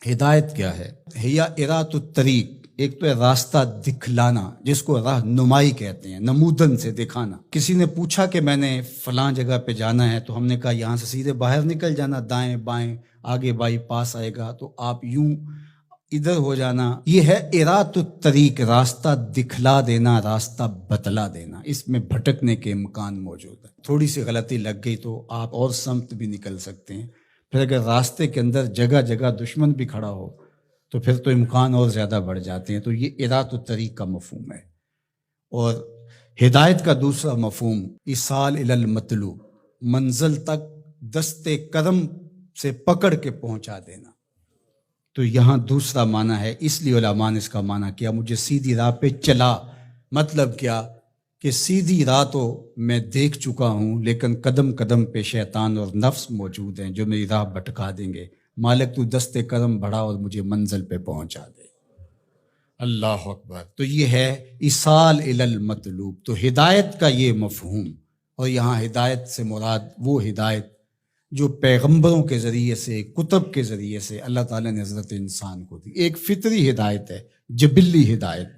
ہدایت کیا ہے؟ ہیا ارات الطریق، ایک تو ہے راستہ دکھلانا، جس کو راہ نمائی کہتے ہیں، نمودن سے دکھانا۔ کسی نے پوچھا کہ میں نے فلاں جگہ پہ جانا ہے، تو ہم نے کہا یہاں سے سیدھے باہر نکل جانا، دائیں بائیں آگے بائی پاس آئے گا، تو آپ یوں ادھر ہو جانا۔ یہ ہے ارات الطریق، راستہ دکھلا دینا، راستہ بتلا دینا۔ اس میں بھٹکنے کے امکان موجود ہے، تھوڑی سی غلطی لگ گئی تو آپ اور سمت بھی نکل سکتے ہیں۔ پھر اگر راستے کے اندر جگہ جگہ دشمن بھی کھڑا ہو تو پھر تو امکان اور زیادہ بڑھ جاتے ہیں۔ تو یہ ارات الطریق کا مفہوم ہے۔ اور ہدایت کا دوسرا مفہوم ایصال الی المطلوب، منزل تک دست کرم سے پکڑ کے پہنچا دینا۔ تو یہاں دوسرا معنی ہے، اس لیے علماء نے اس کا معنی کیا مجھے سیدھی راہ پہ چلا۔ مطلب کیا کہ سیدھی راہ تو میں دیکھ چکا ہوں، لیکن قدم قدم پہ شیطان اور نفس موجود ہیں جو میری راہ بھٹکا دیں گے۔ مالک تو دست کرم بڑھا اور مجھے منزل پہ پہنچا دے۔ اللہ اکبر۔ تو یہ ہے ایصال الی المطلوب۔ تو ہدایت کا یہ مفہوم، اور یہاں ہدایت سے مراد وہ ہدایت جو پیغمبروں کے ذریعے سے، کتب کے ذریعے سے اللہ تعالیٰ نے حضرت انسان کو دی۔ ایک فطری ہدایت ہے، جبلی ہدایت،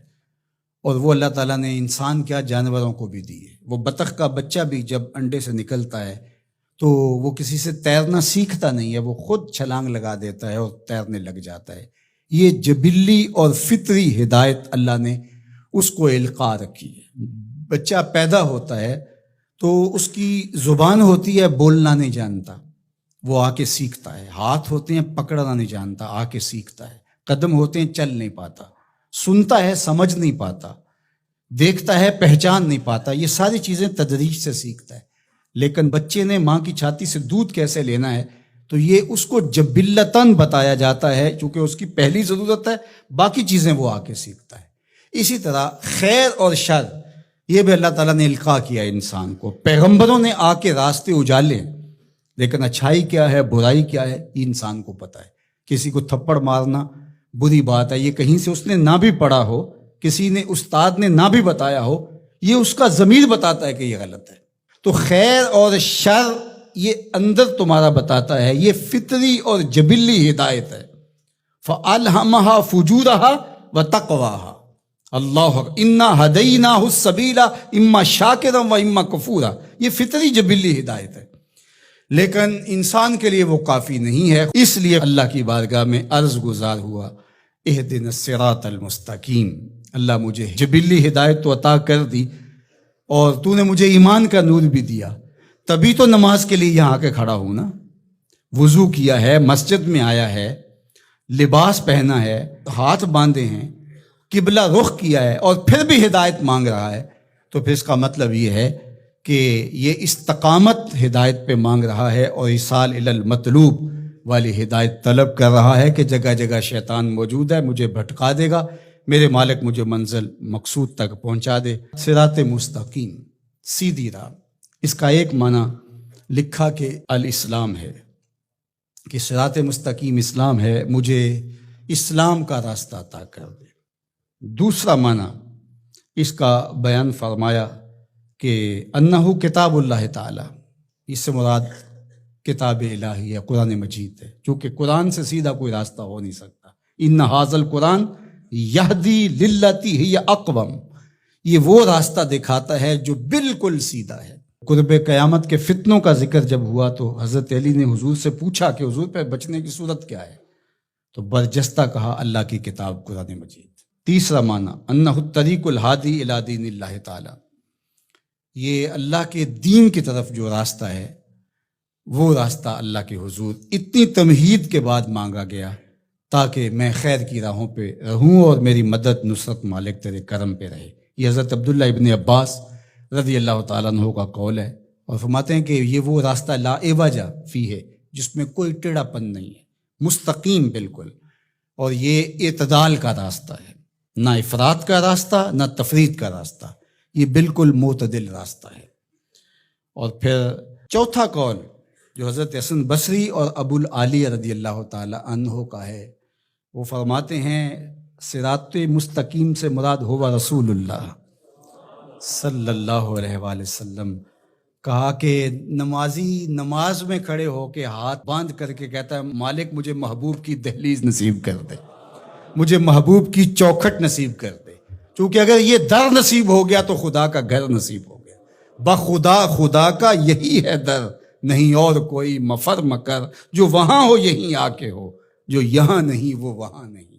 اور وہ اللہ تعالیٰ نے انسان کیا جانوروں کو بھی دی ہے۔ وہ بطخ کا بچہ بھی جب انڈے سے نکلتا ہے تو وہ کسی سے تیرنا سیکھتا نہیں ہے، وہ خود چھلانگ لگا دیتا ہے اور تیرنے لگ جاتا ہے۔ یہ جبلی اور فطری ہدایت اللہ نے اس کو القاء رکھی ہے۔ بچہ پیدا ہوتا ہے تو اس کی زبان ہوتی ہے، بولنا نہیں جانتا، وہ آ کے سیکھتا ہے۔ ہاتھ ہوتے ہیں، پکڑنا نہیں جانتا، آ کے سیکھتا ہے۔ قدم ہوتے ہیں، چل نہیں پاتا، سنتا ہے، سمجھ نہیں پاتا، دیکھتا ہے، پہچان نہیں پاتا۔ یہ ساری چیزیں تدریج سے سیکھتا ہے۔ لیکن بچے نے ماں کی چھاتی سے دودھ کیسے لینا ہے تو یہ اس کو جبلتاً بتایا جاتا ہے، چونکہ اس کی پہلی ضرورت ہے، باقی چیزیں وہ آ کے سیکھتا ہے۔ اسی طرح خیر اور شر، یہ بھی اللہ تعالیٰ نے القاء کیا انسان کو۔ پیغمبروں نے آ کے راستے اجالے، لیکن اچھائی کیا ہے، برائی کیا ہے، یہ انسان کو پتہ ہے۔ کسی کو تھپڑ مارنا بری بات ہے، یہ کہیں سے اس نے نہ بھی پڑھا ہو، کسی نے استاد نے نہ بھی بتایا ہو، یہ اس کا ضمیر بتاتا ہے کہ یہ غلط ہے۔ تو خیر اور شر یہ اندر تمہارا بتاتا ہے، یہ فطری اور جبلی ہدایت ہے۔ فَأَلْهَمَهَا فُجُورَهَا وَتَقْوَاهَا، اللہ اِنَّا هَدَيْنَاهُ السَّبِيلَ اِمَّا شَاكِرًا وَإِمَّا كَفُورًا، یہ فطری جبلی ہدایت ہے۔ لیکن انسان کے لیے وہ کافی نہیں ہے، اس لیے اللہ کی بارگاہ میں عرض گزار ہوا، اہدنا الصراط المستقیم، اللہ مجھے جبلی ہدایت تو عطا کر دی، اور تو نے مجھے ایمان کا نور بھی دیا، تبھی تو نماز کے لیے یہاں آ کے کھڑا ہوں نا۔ وضو کیا ہے، مسجد میں آیا ہے، لباس پہنا ہے، ہاتھ باندھے ہیں، قبلہ رخ کیا ہے، اور پھر بھی ہدایت مانگ رہا ہے، تو پھر اس کا مطلب یہ ہے کہ یہ استقامت ہدایت پہ مانگ رہا ہے، اور ایصال الی المطلوب والی ہدایت طلب کر رہا ہے کہ جگہ جگہ شیطان موجود ہے، مجھے بھٹکا دے گا، میرے مالک مجھے منزل مقصود تک پہنچا دے۔ صراط مستقیم، سیدھی راہ، اس کا ایک معنی لکھا کہ الاسلام ہے، کہ صراط مستقیم اسلام ہے، مجھے اسلام کا راستہ عطا کر دے۔ دوسرا معنی اس کا بیان فرمایا کہ انہو کتاب اللہ تعالی، اس سے مراد کتاب الہی ہے، قرآن مجید ہے، چونکہ قرآن سے سیدھا کوئی راستہ ہو نہیں سکتا۔ ان ھذا القرآن یہدی للتی ہی اقوم، یہ وہ راستہ دکھاتا ہے جو بالکل سیدھا ہے۔ قرب قیامت کے فتنوں کا ذکر جب ہوا تو حضرت علی نے حضور سے پوچھا کہ حضور پہ بچنے کی صورت کیا ہے، تو برجستہ کہا اللہ کی کتاب قرآن مجید۔ تیسرا معنی انہ الطریق الہادی الی دین اللہ تعالی، یہ اللہ کے دین کی طرف جو راستہ ہے، وہ راستہ اللہ کے حضور اتنی تمہید کے بعد مانگا گیا تاکہ میں خیر کی راہوں پہ رہوں اور میری مدد نصرت مالک تیرے کرم پہ رہے۔ یہ حضرت عبداللہ ابن عباس رضی اللہ تعالیٰ عنہ کا قول ہے، اور فرماتے ہیں کہ یہ وہ راستہ لا عوج فیہ ہے، جس میں کوئی ٹیڑھا پن نہیں ہے، مستقیم بالکل، اور یہ اعتدال کا راستہ ہے، نہ افراط کا راستہ نہ تفرید کا راستہ، یہ بالکل معتدل راستہ ہے۔ اور پھر چوتھا قول جو حضرت حسن بصری اور ابو العالیہ رضی اللہ تعالی عنہ کا ہے، وہ فرماتے ہیں صراط مستقیم سے مراد ہوا رسول اللہ صلی اللہ علیہ وآلہ وسلم کہا کہ نمازی نماز میں کھڑے ہو کے ہاتھ باندھ کر کے کہتا ہے مالک مجھے محبوب کی دہلیز نصیب کر دے، مجھے محبوب کی چوکھٹ نصیب کر دے، چونکہ اگر یہ در نصیب ہو گیا تو خدا کا گھر نصیب ہو گیا۔ بخدا خدا کا یہی ہے در، نہیں اور کوئی مفر مکر، جو وہاں ہو یہیں آ کے ہو، جو یہاں نہیں وہ وہاں نہیں۔